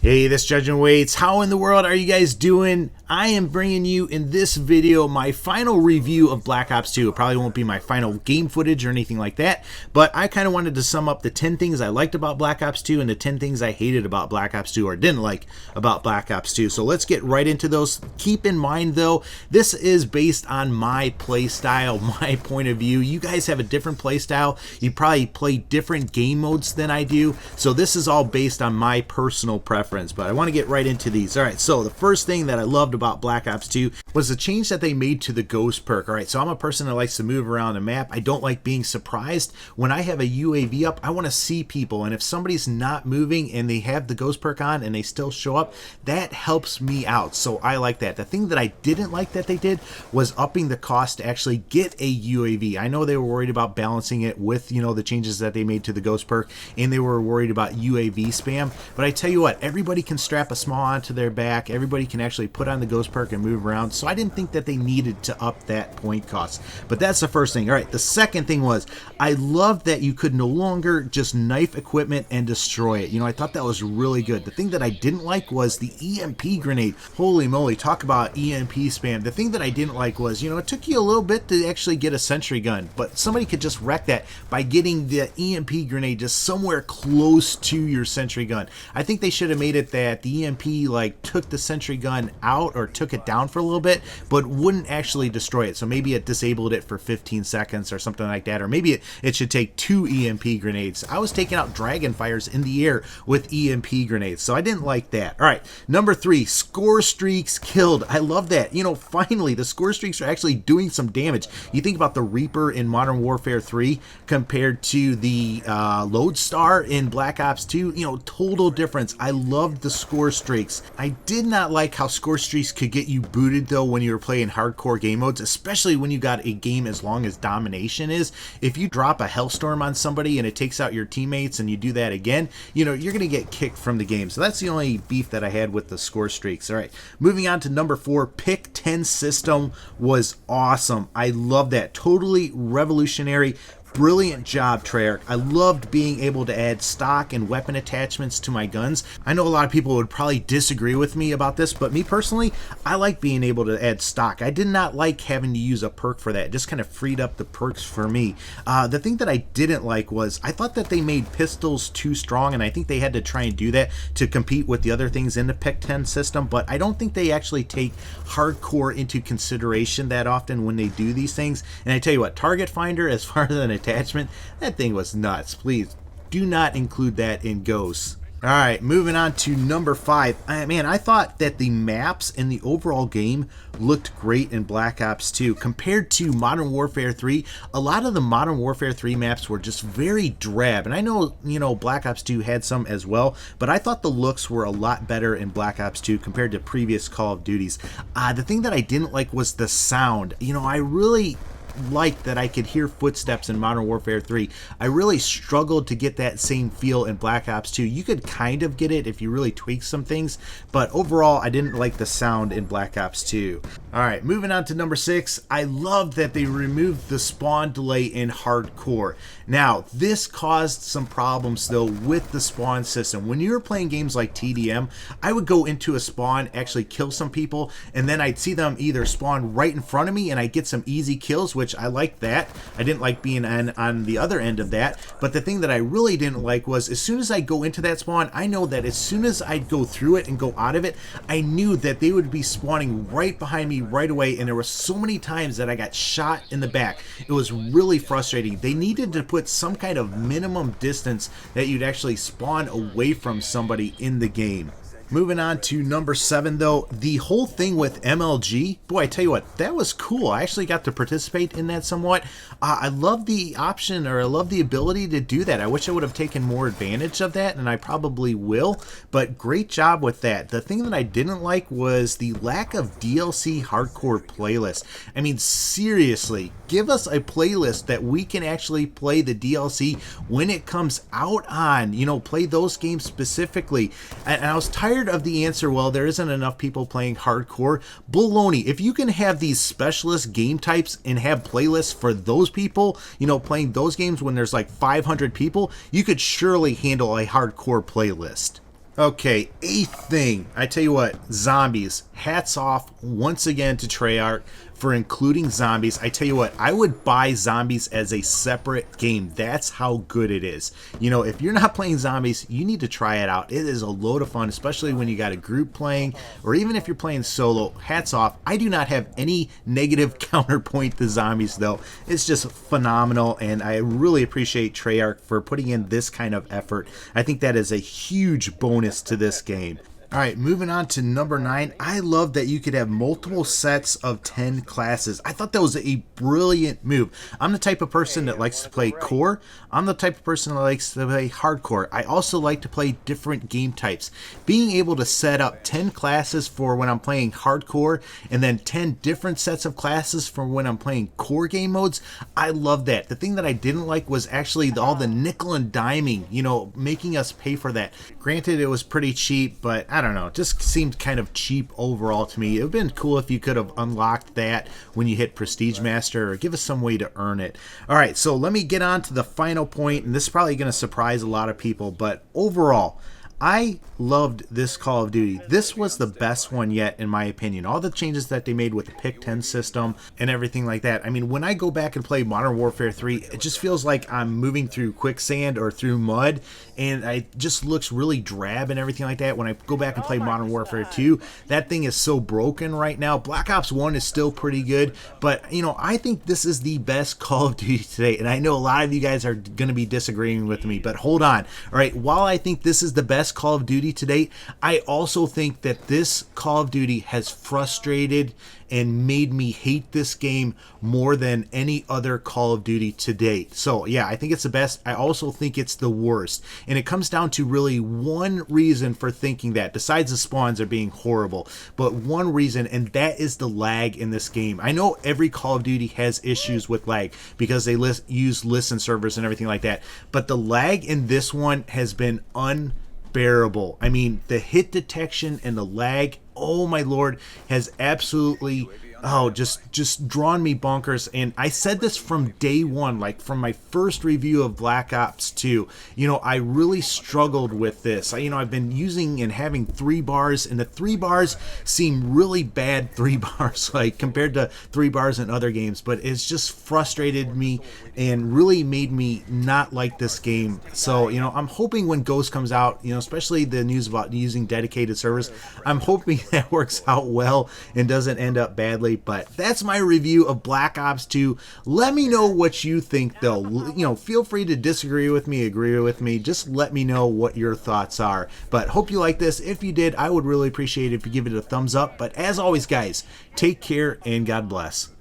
Hey, this Judging Weights. How in the world are you guys doing? I am bringing you in this video my final review of Black Ops 2. It probably won't be my final game footage or anything like that, but I kind of wanted to sum up the 10 things I liked about Black Ops 2 and the 10 things I hated about Black Ops 2 or didn't like about Black Ops 2. So let's get right into those. Keep in mind though, this is based on my play style, my point of view. You guys have a different play style. You probably play different game modes than I do. So this is all based on my personal preference. But I want to get right into these. All right, so the first thing that I loved about Black Ops 2 was the change that they made to the Ghost perk. All right, so I'm a person that likes to move around the map. I don't like being surprised. When I have a UAV up, I want to see people, and if somebody's not moving and they have the Ghost perk on and they still show up, that helps me out, so I like that. The thing that I didn't like that they did was upping the cost to actually get a UAV. I know they were worried about balancing it with, you know, the changes that they made to the Ghost perk, and they were worried about UAV spam, but I tell you what, everybody can strap a small onto their back. Everybody can actually put on the Ghost perk and move around. So I didn't think that they needed to up that point cost. But that's the first thing. All right, the second thing was I loved that you could no longer just knife equipment and destroy it. You know, I thought that was really good. The thing that I didn't like was the EMP grenade. Holy moly, talk about EMP spam. The thing that I didn't like was, you know, it took you a little bit to actually get a sentry gun, but somebody could just wreck that by getting the EMP grenade just somewhere close to your sentry gun. I think they should have made it that the EMP like took the sentry gun out or took it down for a little bit, but wouldn't actually destroy it. So maybe it disabled it for 15 seconds or something like that, or maybe it should take 2 EMP grenades. I was taking out dragon fires in the air with EMP grenades, so I didn't like that. All right, number 3, score streaks killed. I love that. You know, finally the score streaks are actually doing some damage. You think about the Reaper in Modern Warfare 3 compared to the Lodestar in Black Ops 2, you know, total difference. I loved the score streaks. I did not like how score streaks could get you booted though when you were playing hardcore game modes, especially when you got a game as long as domination is. If you drop a hellstorm on somebody and it takes out your teammates and you do that again, you know, you're going to get kicked from the game. So that's the only beef that I had with the score streaks. All right, moving on to number 4, pick 10 system was awesome. I love that. Totally revolutionary. Brilliant job, Treyarch. I loved being able to add stock and weapon attachments to my guns. I know a lot of people would probably disagree with me about this, but me personally, I like being able to add stock. I did not like having to use a perk for that. It just kind of freed up the perks for me. The thing that I didn't like was I thought that they made pistols too strong, and I think they had to try and do that to compete with the other things in the pick 10 system, but I don't think they actually take hardcore into consideration that often when they do these things. And I tell you what, target finder, as far as an attachment, that thing was nuts. Please do not include that in Ghosts. All right, moving on to number 5. Man, I thought that the maps and the overall game looked great in Black Ops 2 compared to Modern Warfare 3. A lot of the Modern Warfare 3 maps were just very drab, and I know, you know, Black Ops 2 had some as well, but I thought the looks were a lot better in Black Ops 2 compared to previous Call of Duties. The thing that I didn't like was the sound. You know, I really liked that I could hear footsteps in Modern Warfare 3. I really struggled to get that same feel in Black Ops 2. You could kind of get it if you really tweak some things, but overall I didn't like the sound in Black Ops 2. Alright, moving on to number 6. I loved that they removed the spawn delay in Hardcore. Now, this caused some problems though with the spawn system. When you were playing games like TDM, I would go into a spawn, actually kill some people, and then I'd see them either spawn right in front of me and I'd get some easy kills, which I liked that. I didn't like being on the other end of that, but the thing that I really didn't like was as soon as I go into that spawn, I know that as soon as I'd go through it and go out of it, I knew that they would be spawning right behind me right away, and there were so many times that I got shot in the back. It was really frustrating. They needed to put some kind of minimum distance that you'd actually spawn away from somebody in the game. Moving on to number 7 though, the whole thing with MLG, boy, I tell you what, that was cool. I actually got to participate in that somewhat. I love the option, or I love the ability to do that. I wish I would have taken more advantage of that, and I probably will, but great job with that. The thing that I didn't like was the lack of DLC hardcore playlist. I mean, seriously, give us a playlist that we can actually play the DLC when it comes out on, you know, play those games specifically. And I was tired of the answer, well, there isn't enough people playing hardcore. Baloney. If you can have these specialist game types and have playlists for those people, you know, playing those games when there's like 500 people, you could surely handle a hardcore playlist. Okay, eighth thing. I tell you what, zombies. Hats off once again to Treyarch for including zombies. I tell you what, I would buy zombies as a separate game. That's how good it is. You know, if you're not playing zombies, you need to try it out. It is a load of fun, especially when you got a group playing, or even if you're playing solo. Hats off. I do not have any negative counterpoint to zombies, though. It's just phenomenal, and I really appreciate Treyarch for putting in this kind of effort. I think that is a huge bonus to this game. All right, moving on to number 9. I love that you could have multiple sets of 10 classes. I thought that was a brilliant move. I'm the type of person that likes to play core. I'm the type of person that likes to play hardcore. I also like to play different game types. Being able to set up 10 classes for when I'm playing hardcore and then 10 different sets of classes for when I'm playing core game modes, I love that. The thing that I didn't like was actually all the nickel and diming, you know, making us pay for that. Granted, it was pretty cheap, but I don't know, it just seemed kind of cheap overall to me. It would have been cool if you could have unlocked that when you hit Prestige Master, or give us some way to earn it. All right, so let me get on to the final point, and this is probably going to surprise a lot of people, but overall, I loved this Call of Duty. This was the best one yet, in my opinion. All the changes that they made with the Pick 10 system and everything like that. I mean, when I go back and play Modern Warfare 3, it just feels like I'm moving through quicksand or through mud, and it just looks really drab and everything like that. When I go back and play Modern Warfare 2, that thing is so broken right now. Black Ops 1 is still pretty good, but, you know, I think this is the best Call of Duty today, and I know a lot of you guys are going to be disagreeing with me, but hold on. All right, while I think this is the best Call of Duty to date, I also think that this Call of Duty has frustrated and made me hate this game more than any other Call of Duty to date. So yeah, I think it's the best. I also think it's the worst, and it comes down to really one reason for thinking that, besides the spawns are being horrible, but one reason, and that is the lag in this game. I know every Call of Duty has issues with lag because they use listen servers and everything like that, but the lag in this one has been unbearable. I mean, the hit detection and the lag, oh my lord, has absolutely just drawn me bonkers. And I said this from day one, like from my first review of Black Ops 2. You know, I really struggled with this. I've been using and having 3 bars, and the 3 bars seem really bad 3 bars, like compared to 3 bars in other games, but it's just frustrated me and really made me not like this game. So, you know, I'm hoping when Ghost comes out, you know, especially the news about using dedicated servers, I'm hoping that works out well and doesn't end up badly. But that's my review of Black Ops 2. Let me know what you think, though. You know, feel free to disagree with me, agree with me. Just let me know what your thoughts are. But hope you like this. If you did, I would really appreciate it if you give it a thumbs up. But as always, guys, take care and God bless.